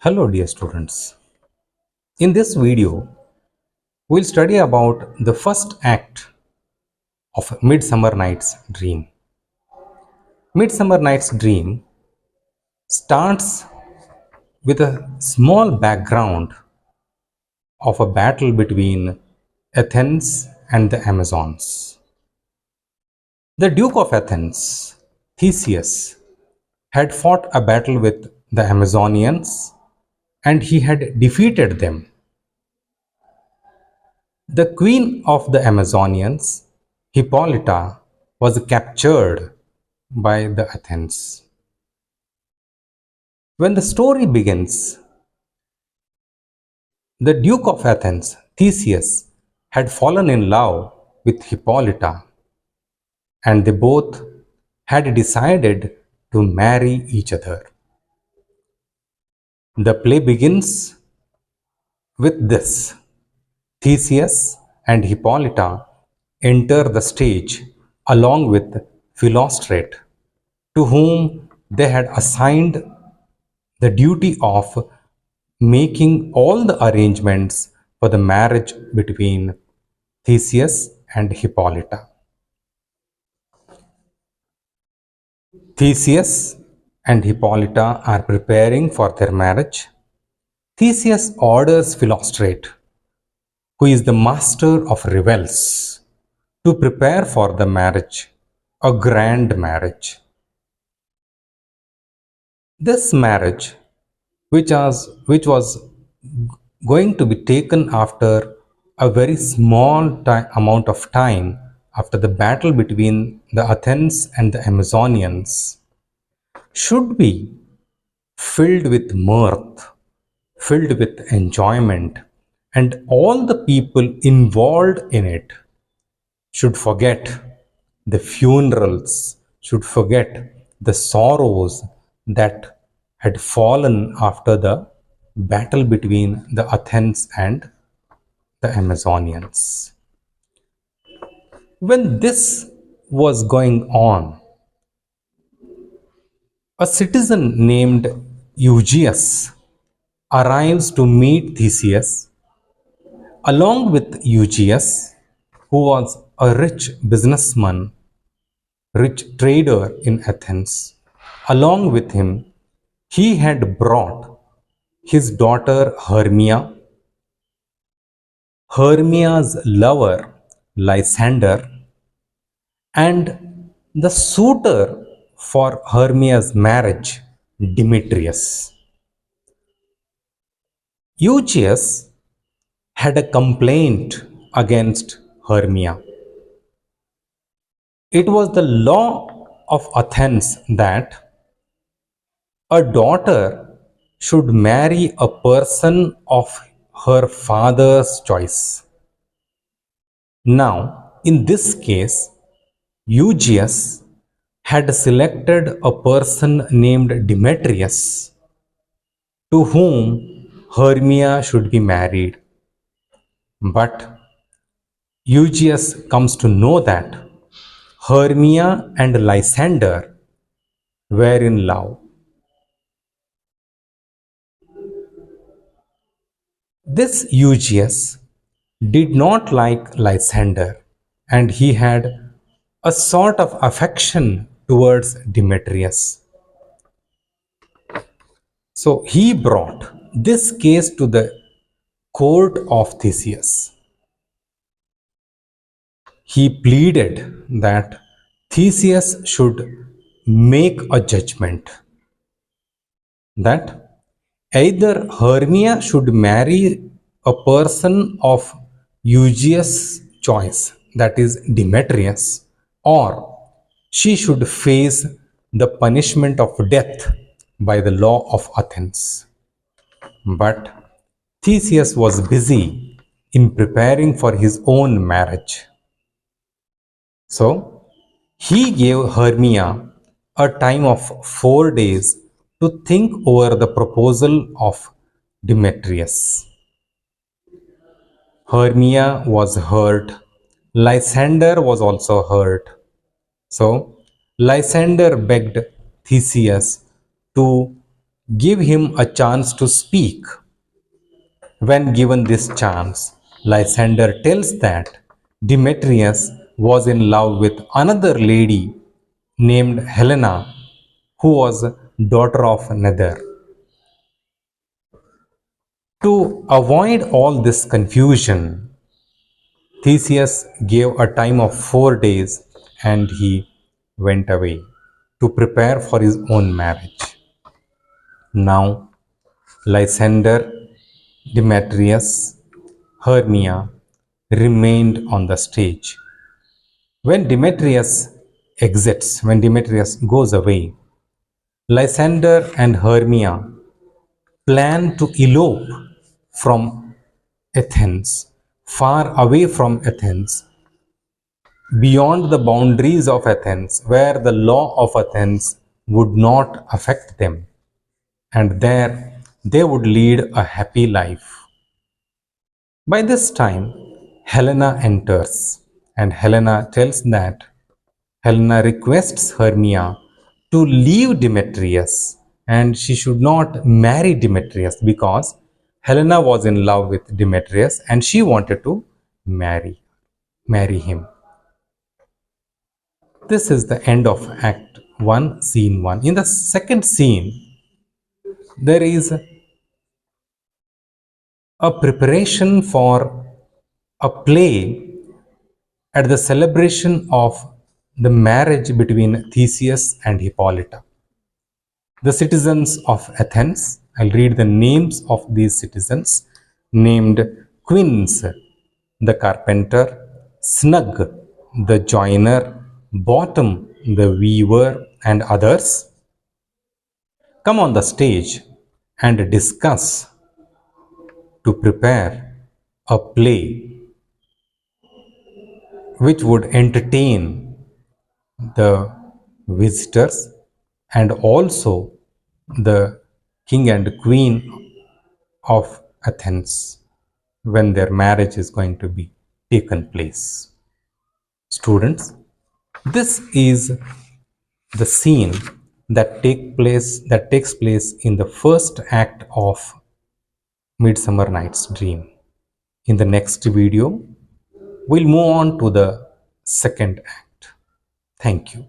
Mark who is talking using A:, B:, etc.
A: Hello dear students. In this video, we'll study about the first act of Midsummer Night's Dream. Midsummer Night's Dream starts with a small background of a battle between Athens and the Amazons. The Duke of Athens, Theseus, had fought a battle with the Amazonians and he had defeated them. The queen of the Amazonians, Hippolyta, was captured by the Athens. When the story begins, the Duke of Athens, Theseus, had fallen in love with Hippolyta, and they both had decided to marry each other. The play begins with this. Theseus and Hippolyta enter the stage along with Philostrate, to whom they had assigned the duty of making all the arrangements for the marriage between Theseus and Hippolyta. Theseus and Hippolyta are preparing for their marriage. Theseus orders Philostrate, who is the master of revels, to prepare for the marriage, a grand marriage. This marriage, which was going to be taken after a very small amount of time after the battle between the Athens and the Amazonians, should be filled with mirth, filled with enjoyment, and all the people involved in it should forget the funerals, should forget the sorrows that had fallen after the battle between the Athens and the Amazonians. When this was going on, a citizen named Eugeus arrives to meet Theseus. Along with Eugeus, who was a rich businessman, rich trader in Athens, along with him, he had brought his daughter Hermia, Hermia's lover Lysander, and the suitor for Hermia's marriage, Demetrius. Eugeus had a complaint against Hermia. It was the law of Athens that a daughter should marry a person of her father's choice. Now, in this case, Eugeus had selected a person named Demetrius, to whom Hermia should be married. But Eugeus comes to know that Hermia and Lysander were in love. This Eugeus did not like Lysander, and he had a sort of affection towards Demetrius. So he brought this case to the court of Theseus. He pleaded that Theseus should make a judgment that either Hermia should marry a person of Eugeus' choice, that is Demetrius, or she should face the punishment of death by the law of Athens. But Theseus was busy in preparing for his own marriage. So he gave Hermia a time of 4 days to think over the proposal of Demetrius. Hermia was hurt. Lysander was also hurt. So Lysander begged Theseus to give him a chance to speak. When given this chance, Lysander tells that Demetrius was in love with another lady named Helena, who was daughter of Nether. To avoid all this confusion, Theseus gave a time of 4 days and he went away to prepare for his own marriage. Now, Lysander, Demetrius, Hermia remained on the stage. When Demetrius goes away, Lysander and Hermia plan to elope from Athens, far away from Athens, beyond the boundaries of Athens, where the law of Athens would not affect them, and there they would lead a happy life. By this time, Helena enters, and Helena requests Hermia to leave Demetrius, and she should not marry Demetrius because Helena was in love with Demetrius and she wanted to marry him. This is the end of Act 1, Scene 1. In the second scene, there is a preparation for a play at the celebration of the marriage between Theseus and Hippolyta. The citizens of Athens, I'll read the names of these citizens, named Quince, the carpenter, Snug, the joiner, Bottom, the weaver, and others, come on the stage and discuss to prepare a play which would entertain the visitors and also the king and queen of Athens when their marriage is going to be taken place. Students, this is the scene that takes place in the first act of Midsummer Night's Dream. In the next video, we'll move on to the second act. Thank you.